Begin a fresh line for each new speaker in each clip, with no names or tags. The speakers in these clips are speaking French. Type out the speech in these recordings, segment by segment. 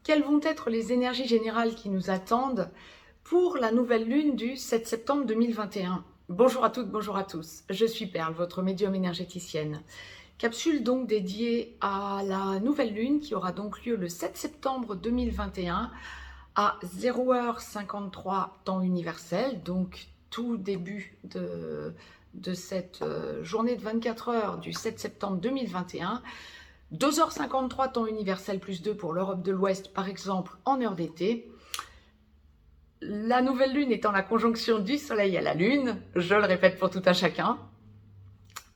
Quelles vont être les énergies générales qui nous attendent pour la nouvelle lune du 7 septembre 2021? Bonjour à toutes, bonjour à tous. Je suis Perle, votre médium énergéticienne. Capsule donc dédiée à la nouvelle lune qui aura donc lieu le 7 septembre 2021 à 0h53 temps universel, donc tout début de cette journée de 24 heures du 7 septembre 2021. 2h53 temps universel plus 2 pour l'Europe de l'Ouest, par exemple, en heure d'été. La nouvelle lune étant la conjonction du soleil à la lune, je le répète pour tout un chacun,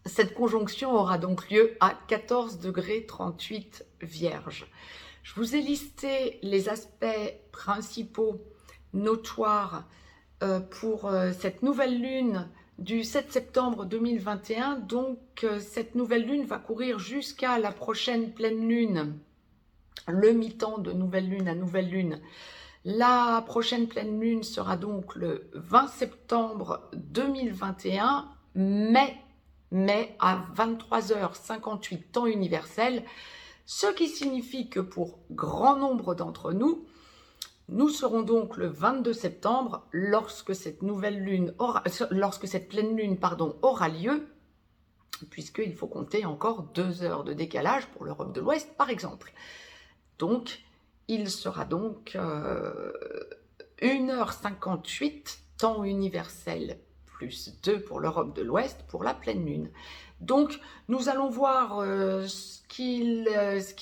cette conjonction aura donc lieu à 14 degrés 38 vierge. Je vous ai listé les aspects principaux notoires pour cette nouvelle lune du 7 septembre 2021. Donc cette nouvelle lune va courir jusqu'à la prochaine pleine lune, le mi-temps de nouvelle lune à nouvelle lune. La prochaine pleine lune sera donc le 20 septembre 2021, mais à 23h58 temps universel, ce qui signifie que pour grand nombre d'entre nous, nous serons donc le 22 septembre lorsque cette pleine lune aura lieu, puisqu'il faut compter encore 2 heures de décalage pour l'Europe de l'Ouest, par exemple. Donc, il sera donc 1h58 temps universel plus 2 pour l'Europe de l'Ouest pour la pleine lune. Donc, nous allons voir ce qu'il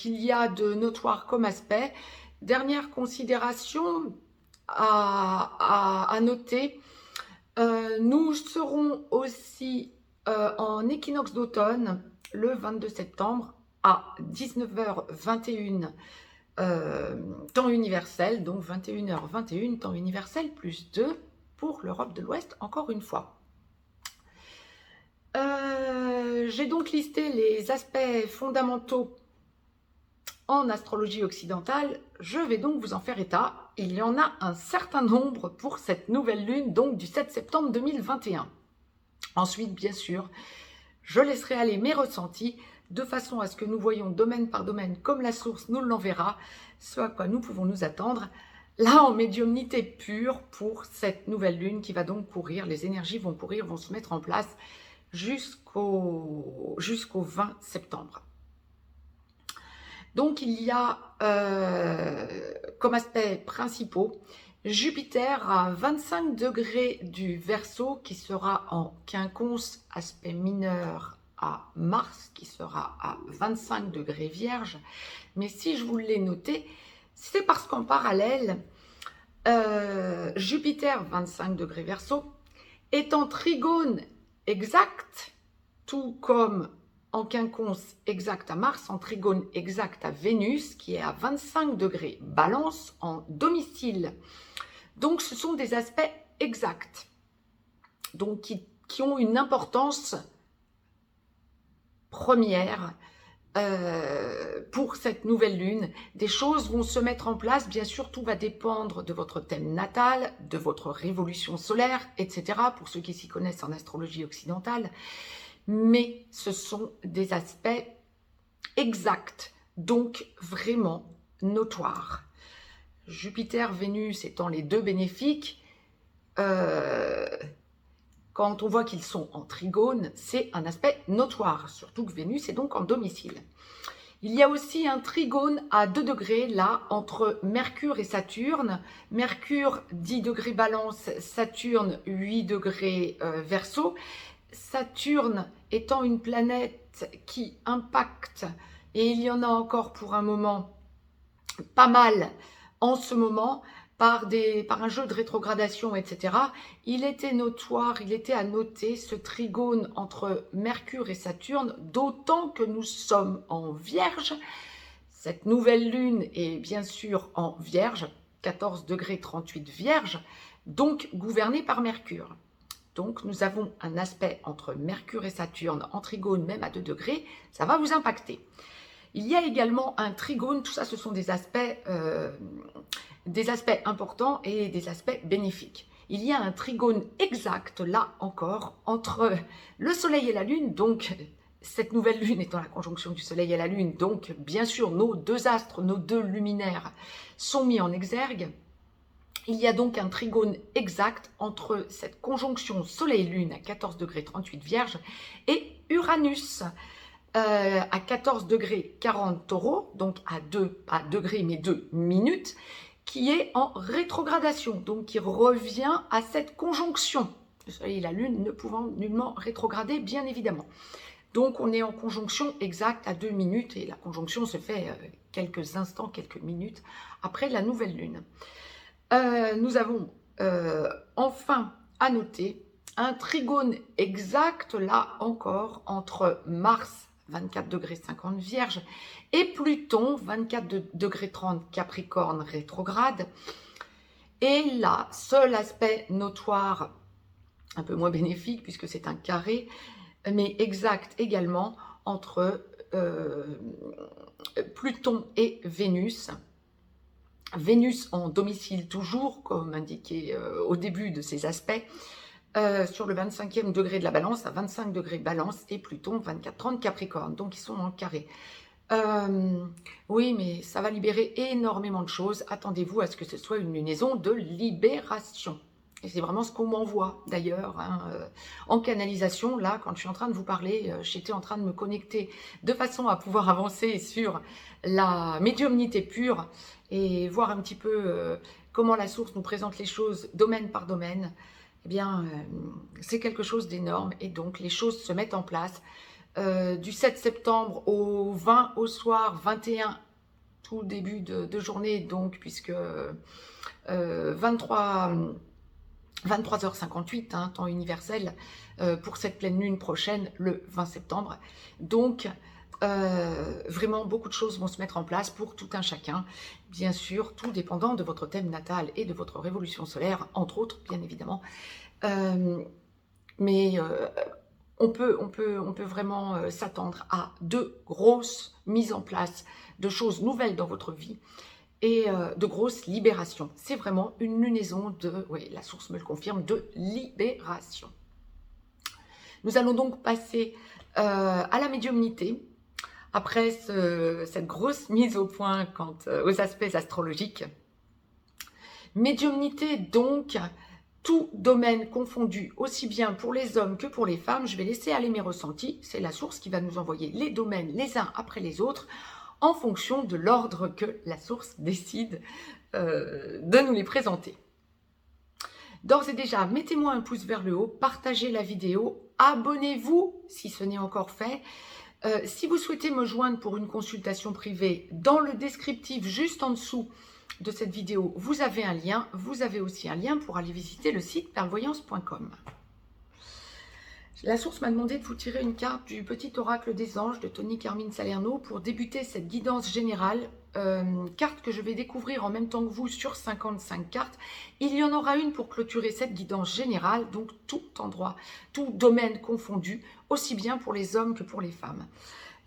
y a de notoire comme aspect. Dernière considération à noter, nous serons aussi en équinoxe d'automne le 22 septembre à 19h21 temps universel, donc 21h21 temps universel plus 2 pour l'Europe de l'Ouest, encore une fois. J'ai donc listé les aspects fondamentaux en astrologie occidentale. Je vais donc vous en faire état. Il y en a un certain nombre pour cette nouvelle lune, donc du 7 septembre 2021. Ensuite, bien sûr, je laisserai aller mes ressentis de façon à ce que nous voyons domaine par domaine comme la source nous l'enverra, ce à quoi nous pouvons nous attendre, là en médiumnité pure pour cette nouvelle lune qui va donc courir. Les énergies vont courir, vont se mettre en place jusqu'au 20 septembre. Donc il y a comme aspects principaux Jupiter à 25 degrés du Verseau qui sera en quinconce, aspect mineur à Mars qui sera à 25 degrés Vierge. Mais si je vous l'ai noté, c'est parce qu'en parallèle, Jupiter 25 degrés Verseau est en trigone exact, tout comme en quinconce exact à Mars, en trigone exact à Vénus, qui est à 25 degrés Balance en domicile. Donc, ce sont des aspects exacts, donc qui ont une importance première pour cette nouvelle lune. Des choses vont se mettre en place, bien sûr, tout va dépendre de votre thème natal, de votre révolution solaire, etc., pour ceux qui s'y connaissent en astrologie occidentale. Mais ce sont des aspects exacts, donc vraiment notoires. Jupiter, Vénus étant les deux bénéfiques, quand on voit qu'ils sont en trigone, c'est un aspect notoire, surtout que Vénus est donc en domicile. Il y a aussi un trigone à 2 degrés, là, entre Mercure et Saturne. Mercure, 10 degrés Balance, Saturne, 8 degrés Verseau. Saturne étant une planète qui impacte, et il y en a encore pour un moment pas mal en ce moment, par un jeu de rétrogradation, etc. Il était notoire, il était à noter ce trigone entre Mercure et Saturne, d'autant que nous sommes en Vierge. Cette nouvelle lune est bien sûr en Vierge, 14 degrés 38 Vierge, donc gouvernée par Mercure. Donc nous avons un aspect entre Mercure et Saturne en trigone, même à 2 degrés, ça va vous impacter. Il y a également un trigone, tout ça ce sont des aspects importants et des aspects bénéfiques. Il y a un trigone exact, là encore, entre le Soleil et la Lune, donc cette nouvelle lune étant la conjonction du soleil et la lune, donc bien sûr nos deux astres, nos deux luminaires sont mis en exergue. Il y a donc un trigone exact entre cette conjonction soleil-lune à 14 degrés 38 Vierge et Uranus à 14 degrés 40 Taureau, donc à 2, pas degrés mais 2 minutes, qui est en rétrogradation, donc qui revient à cette conjonction. Le soleil et la lune ne pouvant nullement rétrograder, bien évidemment. Donc on est en conjonction exacte à 2 minutes et la conjonction se fait quelques instants, quelques minutes après la nouvelle lune. Nous avons enfin à noter un trigone exact, là encore, entre Mars, 24 degrés 50 Vierge, et Pluton, 24 degrés 30 Capricorne rétrograde. Et là, seul aspect notoire, un peu moins bénéfique puisque c'est un carré, mais exact également entre Pluton et Vénus. Vénus en domicile toujours, comme indiqué au début de ces aspects, sur le 25e degré de la balance, à 25 degrés balance, et Pluton 24-30 Capricorne, donc ils sont en carré. Oui, mais ça va libérer énormément de choses. Attendez-vous à ce que ce soit une lunaison de libération. Et c'est vraiment ce qu'on m'envoie d'ailleurs en canalisation. Là, quand je suis en train de vous parler, j'étais en train de me connecter de façon à pouvoir avancer sur la médiumnité pure et voir un petit peu comment la source nous présente les choses domaine par domaine. Eh bien, c'est quelque chose d'énorme et donc les choses se mettent en place. Du 7 septembre au 20 au soir, 21, tout début de journée, donc, puisque 23h58, hein, temps universel, pour cette pleine lune prochaine, le 20 septembre. Donc, vraiment, beaucoup de choses vont se mettre en place pour tout un chacun. Bien sûr, tout dépendant de votre thème natal et de votre révolution solaire, entre autres, bien évidemment. On peut vraiment s'attendre à de grosses mises en place de choses nouvelles dans votre vie et de grosses libérations. C'est vraiment une lunaison de, oui, la source me le confirme, de libération. Nous allons donc passer à la médiumnité, après cette grosse mise au point quant aux aspects astrologiques. Médiumnité donc, tout domaine confondu, aussi bien pour les hommes que pour les femmes. Je vais laisser aller mes ressentis, c'est la source qui va nous envoyer les domaines les uns après les autres, en fonction de l'ordre que la source décide de nous les présenter. D'ores et déjà, mettez-moi un pouce vers le haut, partagez la vidéo, abonnez-vous si ce n'est encore fait. Si vous souhaitez me joindre pour une consultation privée, dans le descriptif juste en dessous de cette vidéo, vous avez un lien. Vous avez aussi un lien pour aller visiter le site perlevoyance.com. La source m'a demandé de vous tirer une carte du Petit Oracle des Anges de Tony Carmine Salerno pour débuter cette guidance générale, carte que je vais découvrir en même temps que vous sur 55 cartes. Il y en aura une pour clôturer cette guidance générale, donc tout endroit, tout domaine confondu, aussi bien pour les hommes que pour les femmes.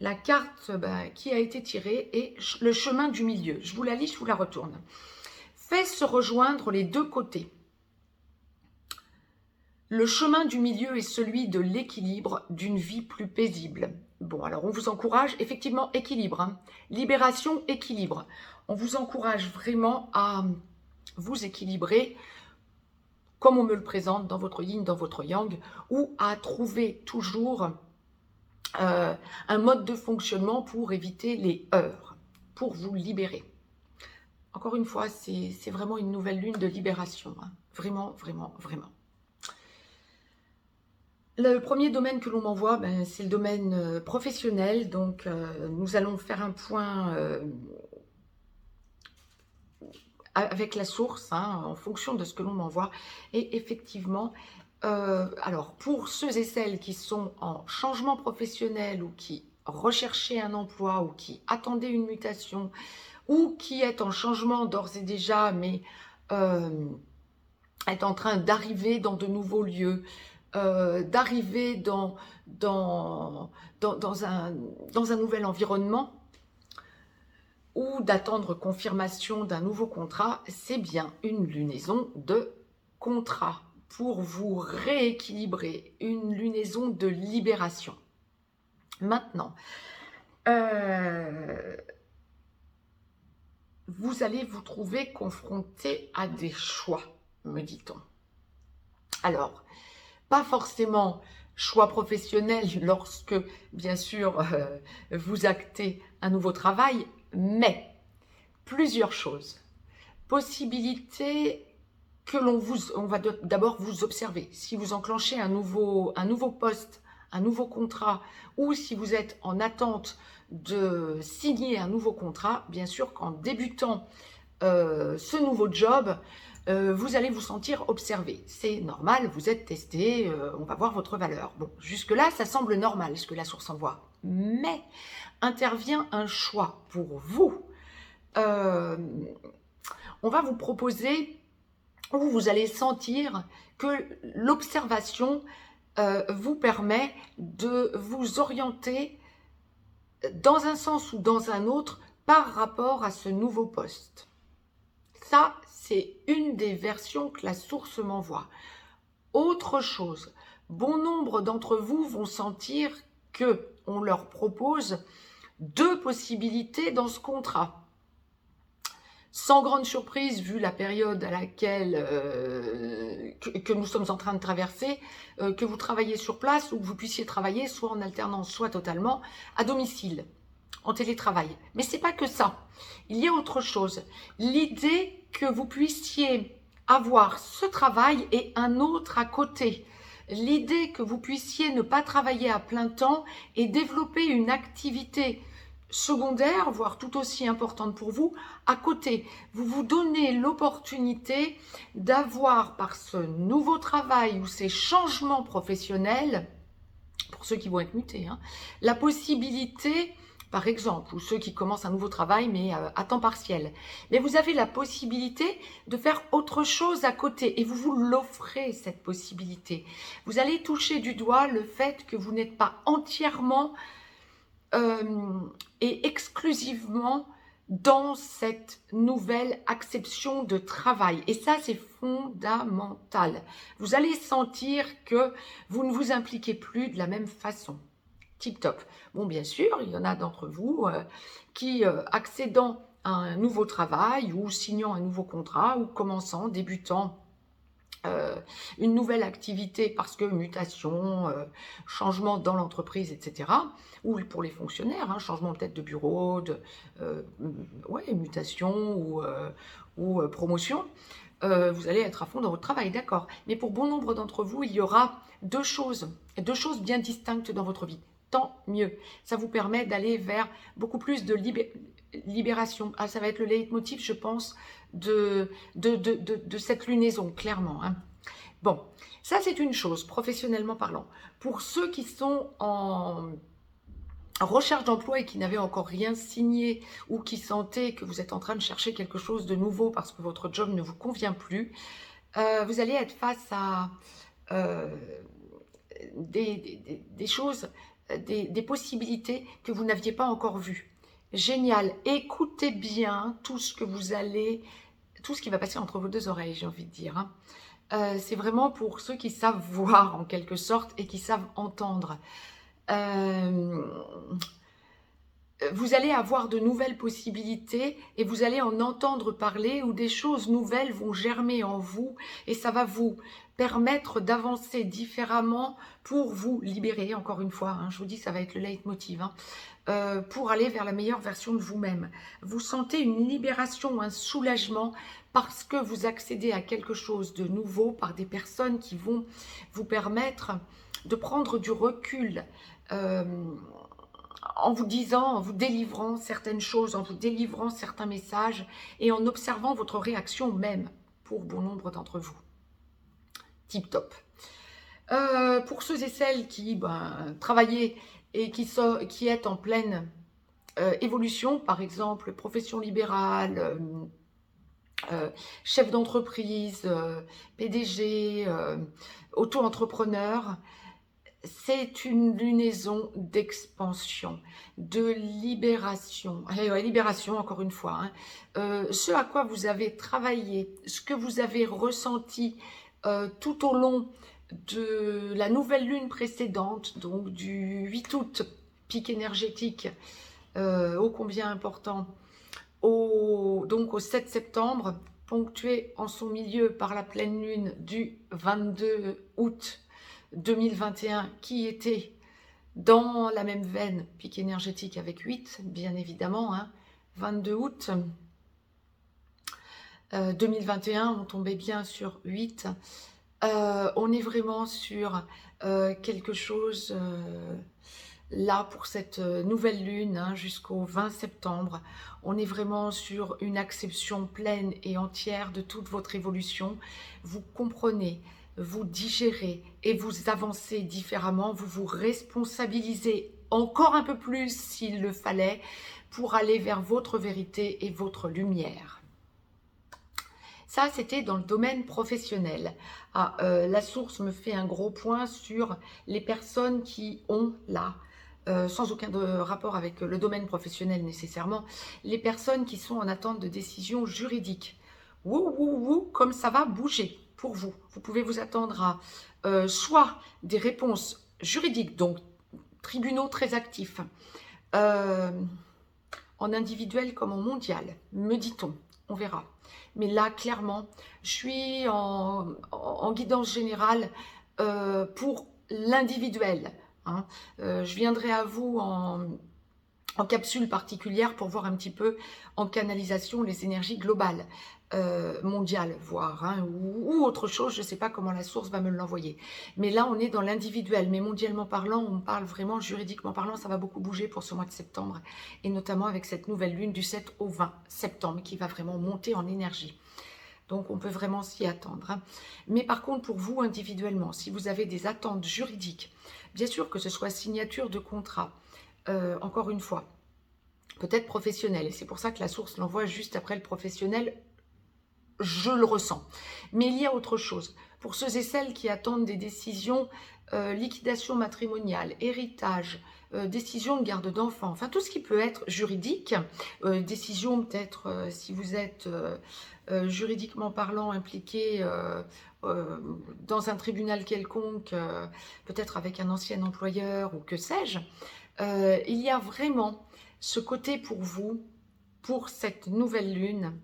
La carte qui a été tirée est le chemin du milieu. Je vous la lis, je vous la retourne. Fait se rejoindre les deux côtés. Le chemin du milieu est celui de l'équilibre d'une vie plus paisible. Bon, alors on vous encourage, effectivement, équilibre. Hein. Libération, équilibre. On vous encourage vraiment à vous équilibrer, comme on me le présente dans votre yin, dans votre yang, ou à trouver toujours un mode de fonctionnement pour éviter les heurts, pour vous libérer. Encore une fois, c'est vraiment une nouvelle lune de libération. Hein. Vraiment, vraiment, vraiment. Le premier domaine que l'on m'envoie, c'est le domaine professionnel. Donc, nous allons faire un point avec la source, hein, en fonction de ce que l'on m'envoie. Et effectivement, alors pour ceux et celles qui sont en changement professionnel ou qui recherchaient un emploi ou qui attendaient une mutation ou qui est en changement d'ores et déjà, mais est en train d'arriver dans de nouveaux lieux, d'arriver dans un nouvel environnement ou d'attendre confirmation d'un nouveau contrat, c'est bien une lunaison de contrat pour vous rééquilibrer, une lunaison de libération. Maintenant, vous allez vous trouver confronté à des choix, me dit-on. Alors, pas forcément choix professionnel lorsque, bien sûr, vous actez un nouveau travail, mais plusieurs choses. Possibilité que on va d'abord vous observer. Si vous enclenchez un nouveau poste, un nouveau contrat, ou si vous êtes en attente de signer un nouveau contrat, bien sûr qu'en débutant ce nouveau job, vous allez vous sentir observé. C'est normal, vous êtes testé, on va voir votre valeur. Bon, jusque-là, ça semble normal, ce que la source envoie. Mais intervient un choix pour vous. On va vous proposer, ou vous allez sentir que l'observation vous permet de vous orienter dans un sens ou dans un autre par rapport à ce nouveau poste. Ça, c'est une des versions que la source m'envoie. Autre chose, bon nombre d'entre vous vont sentir qu'on leur propose 2 possibilités dans ce contrat. Sans grande surprise, vu la période à laquelle que nous sommes en train de traverser, que vous travaillez sur place ou que vous puissiez travailler soit en alternance, soit totalement à domicile, en télétravail. Mais ce n'est pas que ça. Il y a autre chose. L'idée que vous puissiez avoir ce travail et un autre à côté. L'idée que vous puissiez ne pas travailler à plein temps et développer une activité secondaire, voire tout aussi importante pour vous, à côté. Vous vous donnez l'opportunité d'avoir par ce nouveau travail ou ces changements professionnels, pour ceux qui vont être mutés, hein, la possibilité, par exemple, ou ceux qui commencent un nouveau travail mais à temps partiel, mais vous avez la possibilité de faire autre chose à côté et vous vous l'offrez cette possibilité. Vous allez toucher du doigt le fait que vous n'êtes pas entièrement et exclusivement dans cette nouvelle acception de travail. Et ça, c'est fondamental. Vous allez sentir que vous ne vous impliquez plus de la même façon. Tip top. Bon, bien sûr, il y en a d'entre vous qui, accédant à un nouveau travail ou signant un nouveau contrat ou commençant, débutant une nouvelle activité parce que mutation, changement dans l'entreprise, etc. Ou pour les fonctionnaires, hein, changement peut-être de bureau, ouais, mutation ou promotion. Vous allez être à fond dans votre travail, d'accord. Mais pour bon nombre d'entre vous, il y aura deux choses bien distinctes dans votre vie. Tant mieux. Ça vous permet d'aller vers beaucoup plus de libération. Ah, ça va être le leitmotiv, je pense, de cette lunaison, clairement. Hein. Bon, ça c'est une chose, professionnellement parlant. Pour ceux qui sont en recherche d'emploi et qui n'avaient encore rien signé ou qui sentaient que vous êtes en train de chercher quelque chose de nouveau parce que votre job ne vous convient plus, vous allez être face à des choses, des possibilités que vous n'aviez pas encore vues. Génial, écoutez bien tout ce que vous allez, tout ce qui va passer entre vos deux oreilles, j'ai envie de dire. Hein. C'est vraiment pour ceux qui savent voir en quelque sorte et qui savent entendre. Vous allez avoir de nouvelles possibilités et vous allez en entendre parler où des choses nouvelles vont germer en vous et ça va vous permettre d'avancer différemment pour vous libérer, encore une fois, hein, je vous dis ça va être le leitmotiv, hein, pour aller vers la meilleure version de vous-même. Vous sentez une libération, un soulagement parce que vous accédez à quelque chose de nouveau par des personnes qui vont vous permettre de prendre du recul, en vous disant, en vous délivrant certaines choses, en vous délivrant certains messages et en observant votre réaction même pour bon nombre d'entre vous. Tip top. Pour ceux et celles qui travaillent et qui est en pleine évolution, par exemple profession libérale, chef d'entreprise, PDG, auto-entrepreneur, c'est une lunaison d'expansion, de libération. Libération, encore une fois. Hein. Ce à quoi vous avez travaillé, ce que vous avez ressenti tout au long de la nouvelle lune précédente, donc du 8 août pic énergétique ô combien important, donc au 7 septembre, ponctué en son milieu par la pleine lune du 22 août 2021, qui était dans la même veine, pic énergétique avec 8, bien évidemment, hein, 22 août 2021, on tombait bien sur 8. On est vraiment sur quelque chose là pour cette nouvelle lune, hein, jusqu'au 20 septembre. On est vraiment sur une acception pleine et entière de toute votre évolution. Vous comprenez, vous digérez et vous avancez différemment. Vous vous responsabilisez encore un peu plus s'il le fallait pour aller vers votre vérité et votre lumière. Ça, c'était dans le domaine professionnel. La source me fait un gros point sur les personnes qui ont là, sans aucun rapport avec le domaine professionnel nécessairement, les personnes qui sont en attente de décision juridique. Wouh, wouh, wouh, comme ça va bouger pour vous. Vous pouvez vous attendre à soit des réponses juridiques, donc tribunaux très actifs, en individuel comme en mondial, me dit-on. On verra. Mais là, clairement, je suis en guidance générale pour l'individuel. Hein. Je viendrai à vous en capsule particulière pour voir un petit peu en canalisation les énergies globales, mondiales, voire, hein, ou autre chose. Je ne sais pas comment la source va me l'envoyer. Mais là, on est dans l'individuel. Mais mondialement parlant, on parle vraiment, juridiquement parlant, ça va beaucoup bouger pour ce mois de septembre. Et notamment avec cette nouvelle lune du 7 au 20 septembre qui va vraiment monter en énergie. Donc, on peut vraiment s'y attendre. Hein. Mais par contre, pour vous individuellement, si vous avez des attentes juridiques, bien sûr que ce soit signature de contrat, encore une fois, peut-être professionnel. Et c'est pour ça que la source l'envoie juste après le professionnel. Je le ressens. Mais il y a autre chose. Pour ceux et celles qui attendent des décisions, liquidation matrimoniale, héritage, décision de garde d'enfants, enfin tout ce qui peut être juridique, décision peut-être si vous êtes juridiquement parlant impliqué dans un tribunal quelconque, peut-être avec un ancien employeur ou que sais-je, il y a vraiment ce côté pour vous, pour cette nouvelle lune,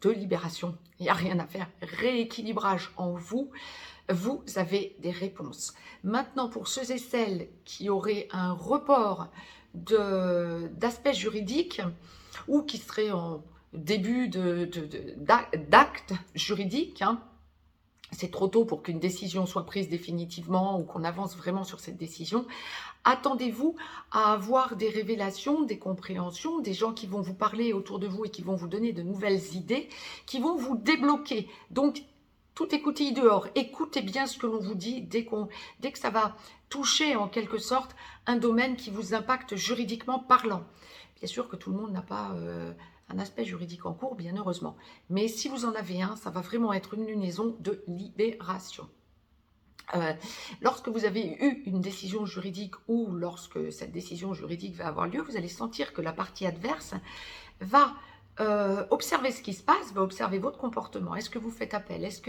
de libération. Il n'y a rien à faire. Rééquilibrage en vous. Vous avez des réponses. Maintenant, pour ceux et celles qui auraient un report d'aspect juridique ou qui seraient en début d'acte juridique, hein, c'est trop tôt pour qu'une décision soit prise définitivement ou qu'on avance vraiment sur cette décision. Attendez-vous à avoir des révélations, des compréhensions, des gens qui vont vous parler autour de vous et qui vont vous donner de nouvelles idées, qui vont vous débloquer. Donc, tout écoutez dehors. Écoutez bien ce que l'on vous dit dès que ça va toucher en quelque sorte un domaine qui vous impacte juridiquement parlant. Bien sûr que tout le monde n'a pas un aspect juridique en cours, bien heureusement. Mais si vous en avez un, ça va vraiment être une lunaison de libération. Lorsque vous avez eu une décision juridique ou lorsque cette décision juridique va avoir lieu, vous allez sentir que la partie adverse va observer ce qui se passe, va observer votre comportement. Est-ce que vous faites appel? Est-ce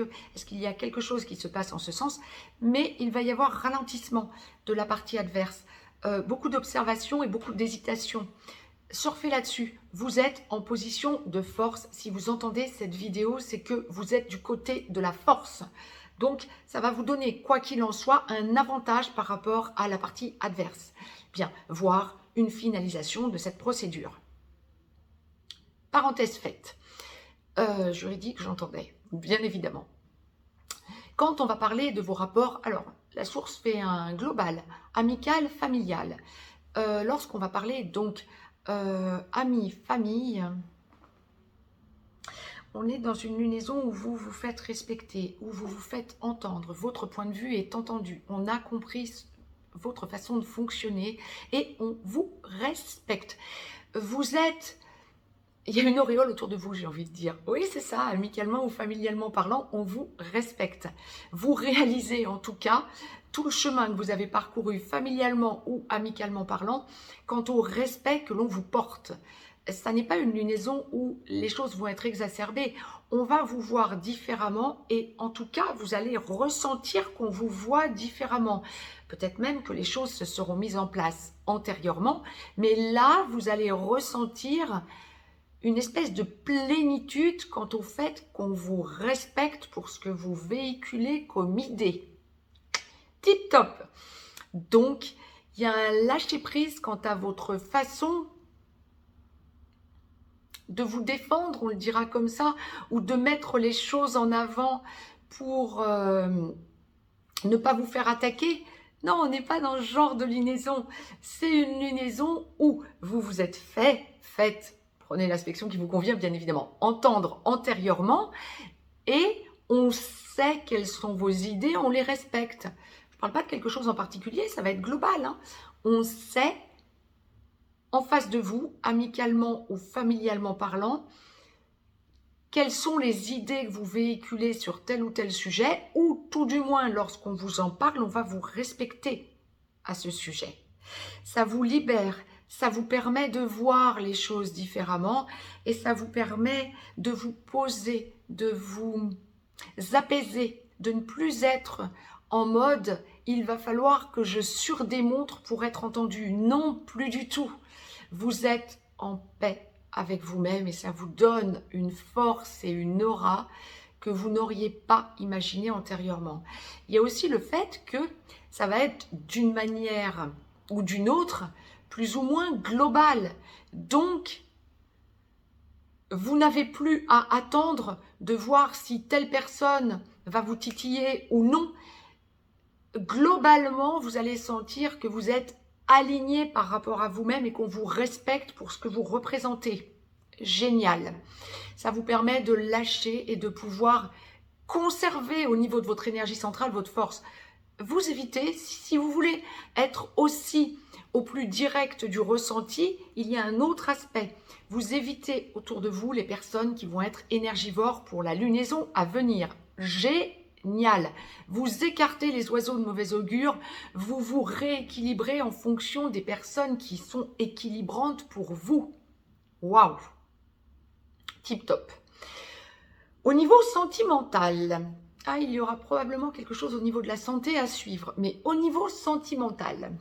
qu'il y a quelque chose qui se passe en ce sens? Mais il va y avoir ralentissement de la partie adverse, beaucoup d'observation et beaucoup d'hésitation. Surfez là-dessus, vous êtes en position de force. Si vous entendez cette vidéo, c'est que vous êtes du côté de la force. Donc, ça va vous donner, quoi qu'il en soit, un avantage par rapport à la partie adverse. Bien, voire une finalisation de cette procédure. Parenthèse faite. Juridique, j'entendais, bien évidemment. Quand on va parler de vos rapports, alors, la source fait un global, amical, familial. Lorsqu'on va parler, donc, amis, famille, on est dans une lunaison où vous vous faites respecter, où vous vous faites entendre, votre point de vue est entendu, on a compris votre façon de fonctionner et on vous respecte. Vous êtes, il y a une auréole autour de vous, j'ai envie de dire. Oui, c'est ça, amicalement ou familialement parlant, on vous respecte. Vous réalisez en tout cas tout le chemin que vous avez parcouru familialement ou amicalement parlant quant au respect que l'on vous porte. Ça n'est pas une lunaison où les choses vont être exacerbées. On va vous voir différemment et en tout cas, vous allez ressentir qu'on vous voit différemment. Peut-être même que les choses se seront mises en place antérieurement, mais là, vous allez ressentir une espèce de plénitude quant au fait qu'on vous respecte pour ce que vous véhiculez comme idée. Tip top. Donc, il y a un lâcher-prise quant à votre façon de vous défendre, on le dira comme ça, ou de mettre les choses en avant pour ne pas vous faire attaquer. Non, on n'est pas dans ce genre de lunaison. C'est une lunaison où vous vous êtes faites, prenez l'aspect qui vous convient bien évidemment, entendre antérieurement, et on sait quelles sont vos idées, on les respecte. Je ne parle pas de quelque chose en particulier, ça va être global, hein. On sait, en face de vous, amicalement ou familialement parlant, quelles sont les idées que vous véhiculez sur tel ou tel sujet, ou tout du moins, lorsqu'on vous en parle, on va vous respecter à ce sujet. Ça vous libère, ça vous permet de voir les choses différemment, et ça vous permet de vous poser, de vous apaiser, de ne plus être en mode « il va falloir que je surdémontre pour être entendu ». Non, plus du tout. Vous êtes en paix avec vous-même et ça vous donne une force et une aura que vous n'auriez pas imaginé antérieurement. Il y a aussi le fait que ça va être d'une manière ou d'une autre, plus ou moins globale. Donc, vous n'avez plus à attendre de voir si telle personne va vous titiller ou non. Globalement, vous allez sentir que vous êtes aligné par rapport à vous-même et qu'on vous respecte pour ce que vous représentez. Génial. Ça vous permet de lâcher et de pouvoir conserver au niveau de votre énergie centrale votre force. Vous évitez, si vous voulez être aussi au plus direct du ressenti, il y a un autre aspect. Vous évitez autour de vous les personnes qui vont être énergivores pour la lunaison à venir. Génial. Vous écartez les oiseaux de mauvais augure, vous vous rééquilibrez en fonction des personnes qui sont équilibrantes pour vous. Waouh! Tip top. Au niveau sentimental, il y aura probablement quelque chose au niveau de la santé à suivre, mais au niveau sentimental,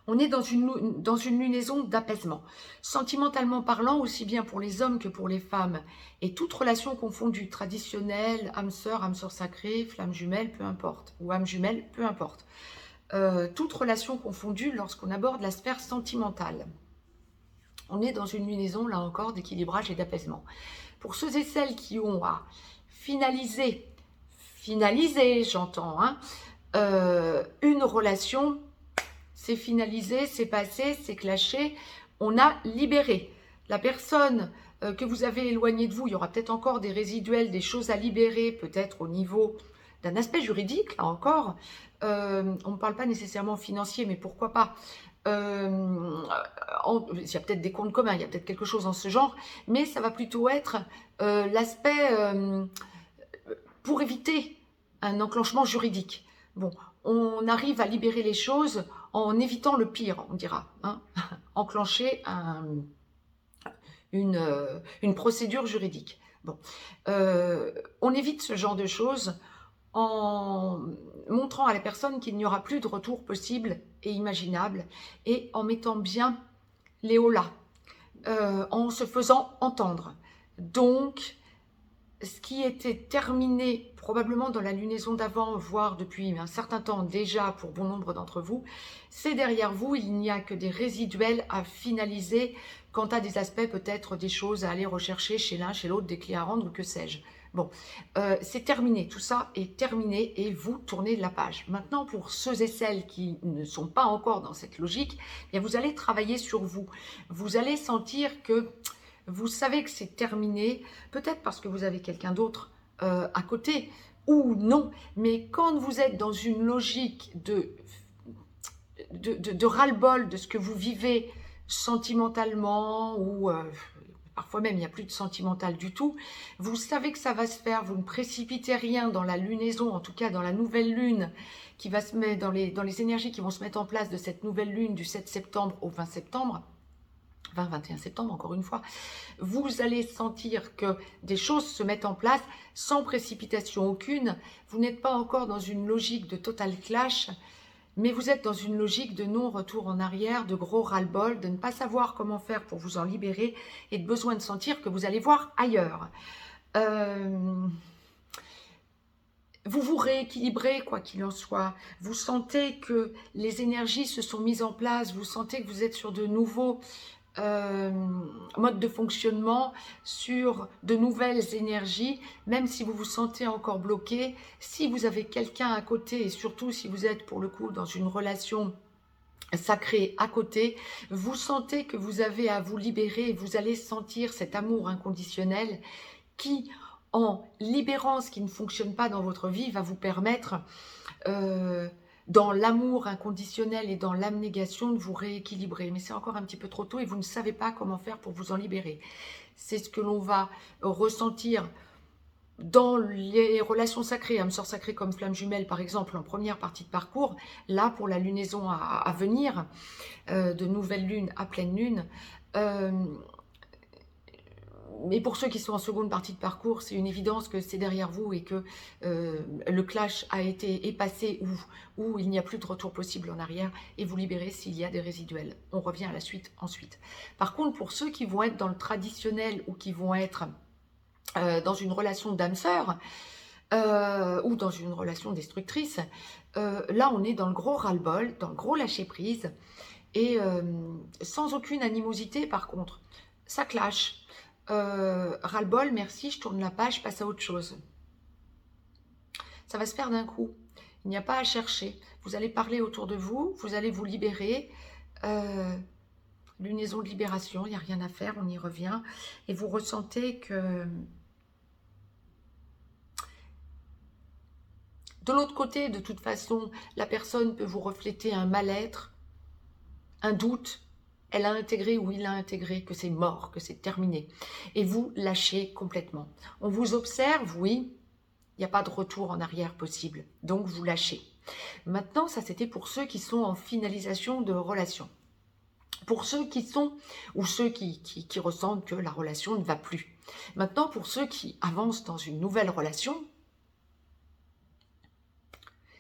on est dans une lunaison d'apaisement. Sentimentalement parlant, aussi bien pour les hommes que pour les femmes, et toute relation confondue, traditionnelle, âme sœur sacrée, flamme jumelle, peu importe, ou âme jumelle, peu importe. Toute relation confondue lorsqu'on aborde la sphère sentimentale. On est dans une lunaison, là encore, d'équilibrage et d'apaisement. Pour ceux et celles qui ont à finaliser, j'entends, hein, une relation, c'est finalisé, c'est passé, c'est clashé, on a libéré. La personne que vous avez éloignée de vous, il y aura peut-être encore des résiduels, des choses à libérer, peut-être au niveau d'un aspect juridique, là encore. On ne parle pas nécessairement financier, mais pourquoi pas. Il y a peut-être des comptes communs, il y a peut-être quelque chose dans ce genre, mais ça va plutôt être l'aspect pour éviter un enclenchement juridique. Bon, on arrive à libérer les choses en évitant le pire, on dira, hein, enclencher une procédure juridique. Bon, on évite ce genre de choses en montrant à la personne qu'il n'y aura plus de retour possible et imaginable, et en mettant bien les hauts là, en se faisant entendre. Donc, ce qui était terminé probablement dans la lunaison d'avant, voire depuis un certain temps déjà pour bon nombre d'entre vous, c'est derrière vous, il n'y a que des résiduels à finaliser quant à des aspects, peut-être des choses à aller rechercher chez l'un, chez l'autre, des clés à rendre ou que sais-je. Bon, c'est terminé, tout ça est terminé et vous tournez la page. Maintenant, pour ceux et celles qui ne sont pas encore dans cette logique, eh bien, vous allez travailler sur vous. Vous allez sentir que vous savez que c'est terminé, peut-être parce que vous avez quelqu'un d'autre à côté, ou non. Mais quand vous êtes dans une logique de ras-le-bol de ce que vous vivez sentimentalement, ou parfois même il n'y a plus de sentimental du tout, vous savez que ça va se faire, vous ne précipitez rien dans la lunaison, en tout cas dans la nouvelle lune qui va se mettre, dans les énergies qui vont se mettre en place de cette nouvelle lune du 7 septembre au 20 septembre, 20-21 septembre, encore une fois, vous allez sentir que des choses se mettent en place sans précipitation aucune. Vous n'êtes pas encore dans une logique de total clash, mais vous êtes dans une logique de non-retour en arrière, de gros ras-le-bol, de ne pas savoir comment faire pour vous en libérer et de besoin de sentir que vous allez voir ailleurs. Vous vous rééquilibrez, quoi qu'il en soit. Vous sentez que les énergies se sont mises en place. Vous sentez que vous êtes sur de nouveaux modes de fonctionnement, sur de nouvelles énergies, même si vous vous sentez encore bloqué. Si vous avez quelqu'un à côté, et surtout si vous êtes pour le coup dans une relation sacrée à côté, vous sentez que vous avez à vous libérer. Vous allez sentir cet amour inconditionnel qui, en libérant ce qui ne fonctionne pas dans votre vie, va vous permettre, dans l'amour inconditionnel et dans l'abnégation, de vous rééquilibrer. Mais c'est encore un petit peu trop tôt et vous ne savez pas comment faire pour vous en libérer. C'est ce que l'on va ressentir dans les relations sacrées, âme sœur sacrée comme flamme jumelle par exemple, en première partie de parcours. Là, pour la lunaison à venir, de nouvelle lune à pleine lune, mais pour ceux qui sont en seconde partie de parcours, c'est une évidence que c'est derrière vous et que le clash est passé ou il n'y a plus de retour possible en arrière et vous libérez s'il y a des résiduels. On revient à la suite ensuite. Par contre, pour ceux qui vont être dans le traditionnel ou qui vont être dans une relation d'âme-sœur ou dans une relation destructrice, là on est dans le gros ras-le-bol, dans le gros lâcher-prise et sans aucune animosité par contre. Ça clash. Ras-le-bol, merci, je tourne la page, passe à autre chose. Ça va se faire d'un coup. Il n'y a pas à chercher. Vous allez parler autour de vous, vous allez vous libérer. Lunaison de libération, il n'y a rien à faire, on y revient. Et vous ressentez que de l'autre côté, de toute façon, la personne peut vous refléter un mal-être, un doute. Elle a intégré ou il a intégré que c'est mort, que c'est terminé. Et vous lâchez complètement. On vous observe, oui, il n'y a pas de retour en arrière possible. Donc vous lâchez. Maintenant, ça c'était pour ceux qui sont en finalisation de relation. Pour ceux qui sont, ou ceux qui ressentent que la relation ne va plus. Maintenant, pour ceux qui avancent dans une nouvelle relation,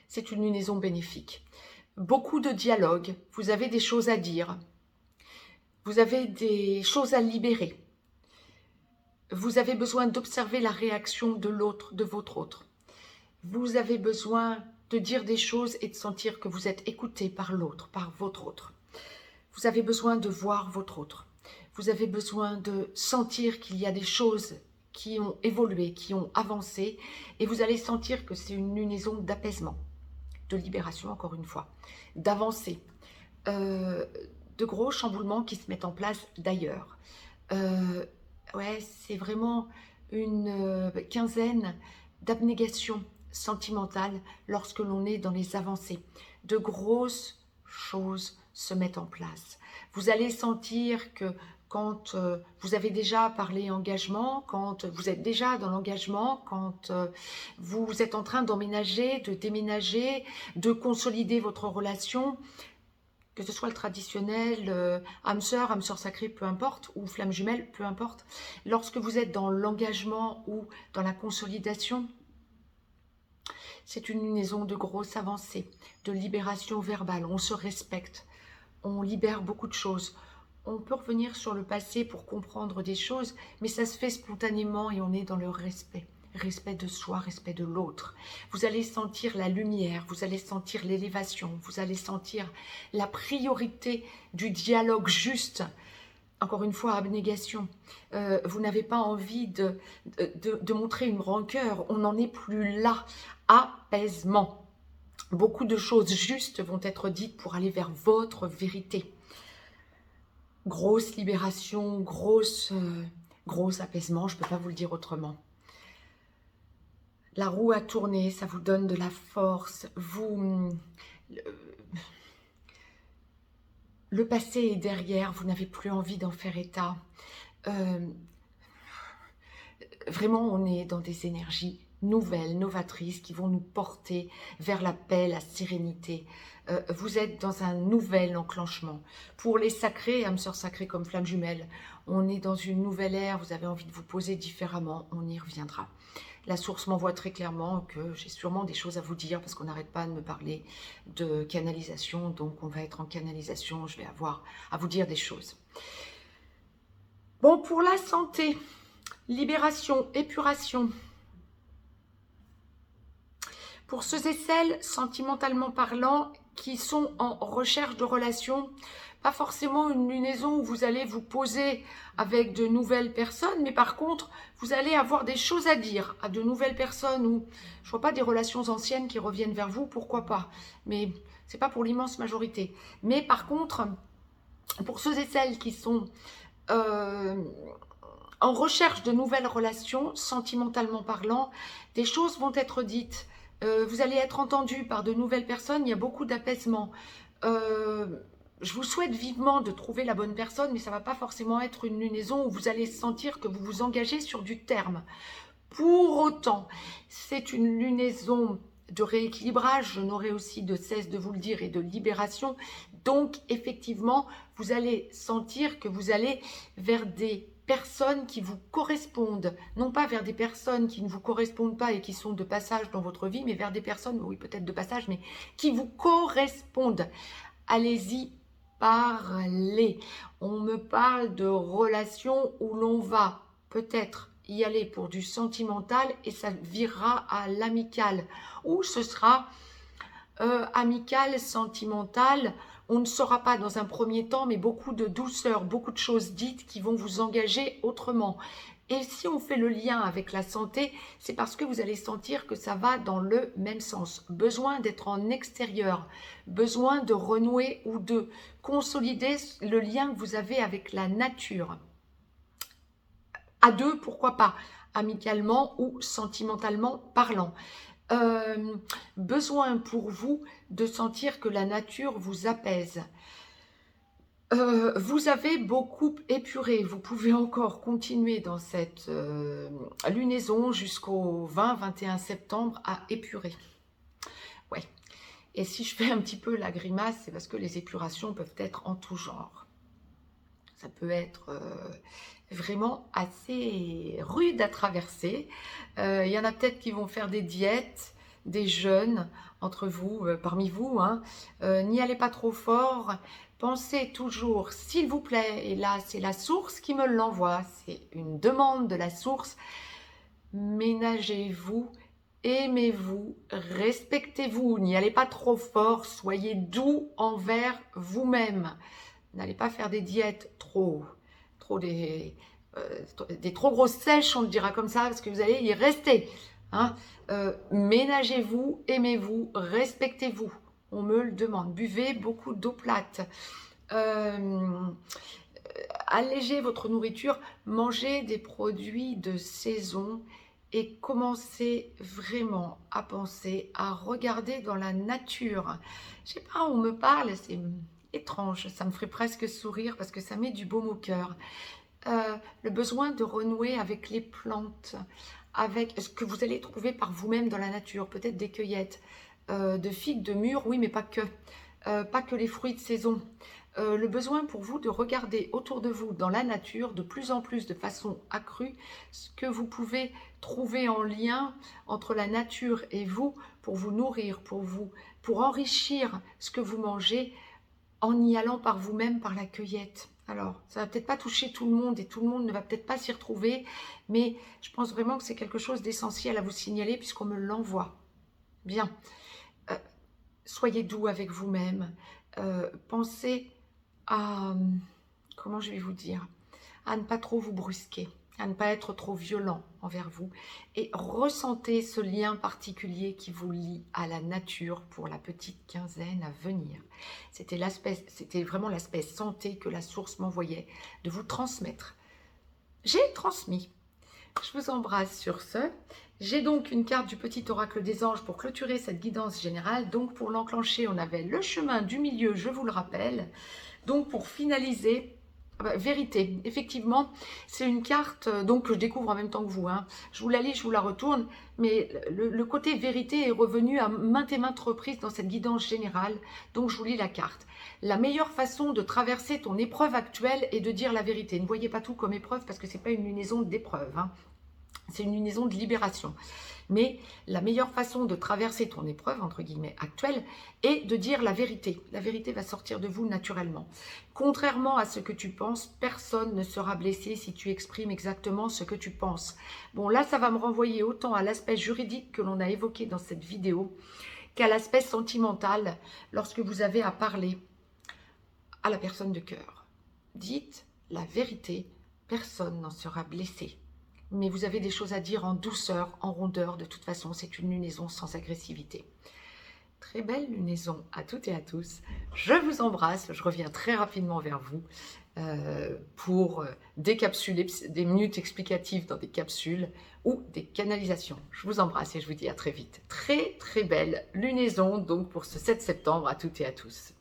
c'est une lunaison bénéfique. Beaucoup de dialogue, vous avez des choses à dire. Vous avez des choses à libérer. Vous avez besoin d'observer la réaction de l'autre, de votre autre. Vous avez besoin de dire des choses et de sentir que vous êtes écouté par l'autre, par votre autre. Vous avez besoin de voir votre autre. Vous avez besoin de sentir qu'il y a des choses qui ont évolué, qui ont avancé. Et vous allez sentir que c'est une lunaison d'apaisement, de libération encore une fois, d'avancée. De gros chamboulements qui se mettent en place d'ailleurs. Ouais, c'est vraiment une quinzaine d'abnégation sentimentale lorsque l'on est dans les avancées. De grosses choses se mettent en place. Vous allez sentir que quand vous avez déjà parlé engagement, quand vous êtes déjà dans l'engagement, quand vous êtes en train d'emménager, de déménager, de consolider votre relation, que ce soit le traditionnel, âme sœur sacrée, peu importe, ou flamme jumelle, peu importe. Lorsque vous êtes dans l'engagement ou dans la consolidation, c'est une lunaison de grosse avancée, de libération verbale. On se respecte, on libère beaucoup de choses. On peut revenir sur le passé pour comprendre des choses, mais ça se fait spontanément et on est dans le respect. Respect de soi, respect de l'autre. Vous allez sentir la lumière, vous allez sentir l'élévation, vous allez sentir la priorité du dialogue juste. Encore une fois, abnégation. Vous n'avez pas envie de montrer une rancœur, on n'en est plus là. Apaisement. Beaucoup de choses justes vont être dites pour aller vers votre vérité. Grosse libération, gros apaisement, je ne peux pas vous le dire autrement. La roue a tourné, ça vous donne de la force. Le passé est derrière, vous n'avez plus envie d'en faire état. Vraiment, on est dans des énergies nouvelles, novatrices, qui vont nous porter vers la paix, la sérénité. Vous êtes dans un nouvel enclenchement. Pour les sacrés, âmes sœurs sacrées comme flammes jumelles, on est dans une nouvelle ère, vous avez envie de vous poser différemment, on y reviendra. La source m'envoie très clairement que j'ai sûrement des choses à vous dire parce qu'on n'arrête pas de me parler de canalisation, donc on va être en canalisation, je vais avoir à vous dire des choses. Bon, pour la santé, libération, épuration. Pour ceux et celles, sentimentalement parlant, qui sont en recherche de relations, pas forcément une lunaison où vous allez vous poser avec de nouvelles personnes, mais par contre, vous allez avoir des choses à dire à de nouvelles personnes ou je vois pas des relations anciennes qui reviennent vers vous, pourquoi pas, mais c'est pas pour l'immense majorité. Mais par contre, pour ceux et celles qui sont en recherche de nouvelles relations, sentimentalement parlant, des choses vont être dites. Vous allez être entendu par de nouvelles personnes, il y a beaucoup d'apaisement. Je vous souhaite vivement de trouver la bonne personne, mais ça ne va pas forcément être une lunaison où vous allez sentir que vous vous engagez sur du terme. Pour autant, c'est une lunaison de rééquilibrage, je n'aurai aussi de cesse de vous le dire, et de libération. Donc, effectivement, vous allez sentir que vous allez vers des personnes qui vous correspondent, non pas vers des personnes qui ne vous correspondent pas et qui sont de passage dans votre vie, mais vers des personnes, oui peut-être de passage, mais qui vous correspondent. Allez-y, parlez. On me parle de relations où l'on va peut-être y aller pour du sentimental et ça virera à l'amical, ou ce sera amical, sentimental, on ne saura pas dans un premier temps, mais beaucoup de douceur, beaucoup de choses dites qui vont vous engager autrement. Et si on fait le lien avec la santé, c'est parce que vous allez sentir que ça va dans le même sens. Besoin d'être en extérieur, besoin de renouer ou de consolider le lien que vous avez avec la nature. À deux, pourquoi pas, amicalement ou sentimentalement parlant. Besoin pour vous de sentir que la nature vous apaise. Vous avez beaucoup épuré, vous pouvez encore continuer dans cette lunaison jusqu'au 20-21 septembre à épurer. Ouais. Et si je fais un petit peu la grimace, c'est parce que les épurations peuvent être en tout genre. Ça peut être vraiment assez rude à traverser. Il y en a peut-être qui vont faire des diètes, des jeûnes entre vous, parmi vous. Hein. N'y allez pas trop fort. Pensez toujours, s'il vous plaît, et là c'est la source qui me l'envoie, c'est une demande de la source, ménagez-vous, aimez-vous, respectez-vous, n'y allez pas trop fort, soyez doux envers vous-même. N'allez pas faire des diètes des trop grosses sèches, on le dira comme ça, parce que vous allez y rester. Hein. Ménagez-vous, aimez-vous, respectez-vous. On me le demande. Buvez beaucoup d'eau plate. Allégez votre nourriture. Mangez des produits de saison et commencez vraiment à penser, à regarder dans la nature. Je sais pas, on me parle, c'est étrange, ça me ferait presque sourire parce que ça met du baume au cœur. Le besoin de renouer avec les plantes, avec ce que vous allez trouver par vous-même dans la nature, peut-être des cueillettes, de figues, de mûres, oui mais pas que les fruits de saison. Le besoin pour vous de regarder autour de vous dans la nature de plus en plus de façon accrue ce que vous pouvez trouver en lien entre la nature et vous pour vous nourrir, pour enrichir ce que vous mangez en y allant par vous-même par la cueillette. Alors, ça va peut-être pas toucher tout le monde et tout le monde ne va peut-être pas s'y retrouver, mais je pense vraiment que c'est quelque chose d'essentiel à vous signaler puisqu'on me l'envoie. Bien. Soyez doux avec vous-même. Pensez à, comment je vais vous dire, à ne pas trop vous brusquer, à ne pas être trop violent envers vous et ressentez ce lien particulier qui vous lie à la nature pour la petite quinzaine à venir. C'était vraiment l'aspect santé que la source m'envoyait de vous transmettre. J'ai transmis. Je vous embrasse sur ce. J'ai donc une carte du petit oracle des anges pour clôturer cette guidance générale. Donc pour l'enclencher, on avait le chemin du milieu, je vous le rappelle. Donc pour finaliser, Ah bah, vérité, effectivement, c'est une carte donc que je découvre en même temps que vous, hein. Je vous la lis, je vous la retourne, mais le côté vérité est revenu à maintes et maintes reprises dans cette guidance générale, donc je vous lis la carte. La meilleure façon de traverser ton épreuve actuelle est de dire la vérité. Ne voyez pas tout comme épreuve parce que ce n'est pas une lunaison d'épreuve, hein. C'est une lunaison de libération. Mais la meilleure façon de traverser ton épreuve, entre guillemets, actuelle, est de dire la vérité. La vérité va sortir de vous naturellement. Contrairement à ce que tu penses, personne ne sera blessé si tu exprimes exactement ce que tu penses. Bon, là, ça va me renvoyer autant à l'aspect juridique que l'on a évoqué dans cette vidéo, qu'à l'aspect sentimental, lorsque vous avez à parler à la personne de cœur. Dites la vérité, personne n'en sera blessé. Mais vous avez des choses à dire en douceur, en rondeur. De toute façon, c'est une lunaison sans agressivité. Très belle lunaison à toutes et à tous. Je vous embrasse. Je reviens très rapidement vers vous pour décapsuler des minutes explicatives dans des capsules ou des canalisations. Je vous embrasse et je vous dis à très vite. Très très belle lunaison donc pour ce 7 septembre à toutes et à tous.